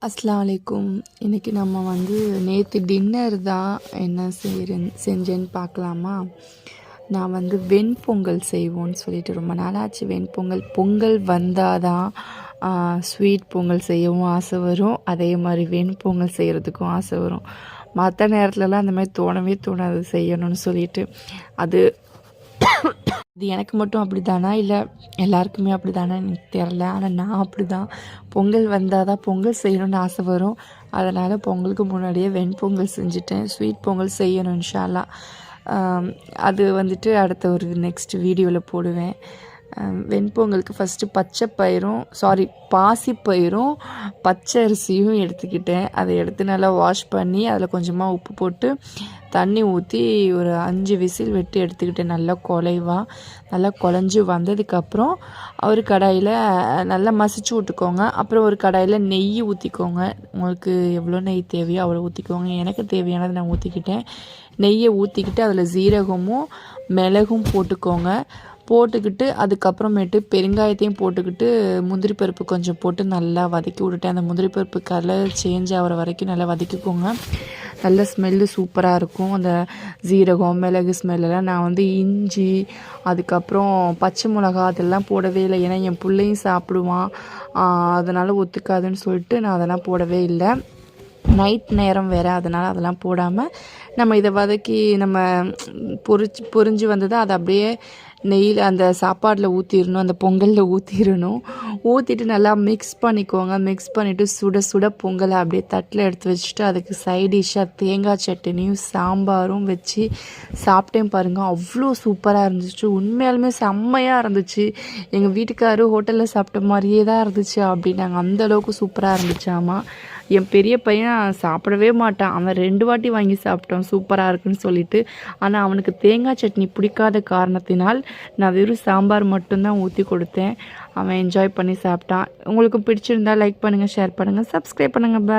அஸ்ஸலாமு அலைக்கும். இன்றைக்கி நம்ம நேற்று டின்னர் தான் என்ன செஞ்சேன்னு பார்க்கலாமா? நான் வெண்பொங்கல் செய்வோன்னு சொல்லிட்டு ரொம்ப நாளாச்சு. பொங்கல் வந்தால் தான் ஸ்வீட் பொங்கல் செய்யவும் ஆசை வரும். அதே மாதிரி வெண்பொங்கல் செய்கிறதுக்கும் ஆசை வரும். மற்ற நேரத்துலலாம் அந்த மாதிரி தோணவே தோணாது செய்யணும்னு சொல்லிட்டு. அது இது எனக்கு மட்டும் அப்படி தானா இல்லை எல்லாருக்குமே அப்படி தானே எனக்கு தெரில. ஆனால் நான் அப்படி தான். பொங்கல் வந்தால் தான் பொங்கல் செய்யணும்னு ஆசை வரும். அதனால் பொங்கலுக்கு முன்னாடியே வெண்பொங்கல் செஞ்சுட்டேன். ஸ்வீட் பொங்கல் செய்யணும் இன்ஷா அல்லாஹ். அது அடுத்த ஒரு நெக்ஸ்ட் வீடியோவில் போடுவேன். வெண்பொங்கலுக்கு ஃபஸ்ட்டு பாசிப்பயிரும் பச்சை அரிசியும் எடுத்துக்கிட்டேன். அதை எடுத்து நல்லா வாஷ் பண்ணி அதில் கொஞ்சமாக உப்பு போட்டு தண்ணி ஊற்றி ஒரு 5 விசில் விட்டு எடுத்துக்கிட்டேன். நல்லா குழஞ்சி வந்ததுக்கப்புறம் ஒரு கடாயில் நல்லா மசிச்சு விட்டுக்கோங்க. அப்புறம் ஒரு கடாயில் நெய் ஊற்றிக்கோங்க. உங்களுக்கு எவ்வளோ நெய் தேவையோ அவ்வளோ ஊற்றிக்கோங்க. எனக்கு தேவையானது நான் ஊற்றிக்கிட்டேன். நெய்யை ஊற்றிக்கிட்டு அதில் ஜீரகமும் மிளகும் போட்டுக்கிட்டு அதுக்கப்புறமேட்டு பெருங்காயத்தையும் போட்டுக்கிட்டு முந்திரி பருப்பு கொஞ்சம் போட்டு நல்லா வதக்கி விட்டுட்டேன். அந்த முந்திரி பருப்பு கலர் சேஞ்ச் ஆகிற வரைக்கும் நல்லா வதக்கிக்கோங்க. நல்ல ஸ்மெல்லு சூப்பராக இருக்கும். அந்த ஜீரகம் மிளகு ஸ்மெல்லாம். நான் இஞ்சி அதுக்கப்புறம் பச்சை மிளகா அதெல்லாம் போடவே இல்லை. ஏன்னா என் பிள்ளையும் சாப்பிடுவான், அதனால் ஒத்துக்காதுன்னு சொல்லிட்டு நான் அதெல்லாம் போடவே இல்லை. நைட் நேரம் வேறு, அதனால் அதெல்லாம் போடாமல் நம்ம இதை வதக்கி நம்ம பொரிஞ்சு வந்ததை அதை அப்படியே நெய்யில் அந்த சாப்பாடில் ஊற்றிடணும், அந்த பொங்கலில் ஊற்றிட்டு நல்லா மிக்ஸ் பண்ணிக்கோங்க. மிக்ஸ் பண்ணிவிட்டு சுட சுட பொங்கலை அப்படியே தட்டில் எடுத்து வச்சுட்டு அதுக்கு சைட் டிஷ்ஷாக தேங்காய் சட்னியும் சாம்பாரும் வச்சு சாப்பிட்டேன் பாருங்கள். அவ்வளோ சூப்பராக இருந்துச்சு. உண்மையாலுமே செம்மையாக இருந்துச்சு. எங்கள் வீட்டுக்காரரு ஹோட்டலில் சாப்பிட்ட மாதிரியே தான் இருந்துச்சு அப்படின்னாங்க. அந்தளவுக்கு சூப்பராக இருந்துச்சாமா. என் பெரிய பையன் சாப்பிடவே மாட்டான். அவன் 2 வாட்டி வாங்கி சாப்பிட்டான் சூப்பராக இருக்குன்னு சொல்லிட்டு. ஆனால் அவனுக்கு தேங்காய் சட்னி பிடிக்காத காரணத்தினால் நான் வெறும் சாம்பார் மட்டும்தான் ஊற்றி கொடுத்தேன். அவன் என்ஜாய் பண்ணி சாப்பிட்டான். உங்களுக்கு பிடிச்சிருந்தா லைக் பண்ணுங்கள், ஷேர் பண்ணுங்கள், சப்ஸ்கிரைப் பண்ணுங்கள். பாய்.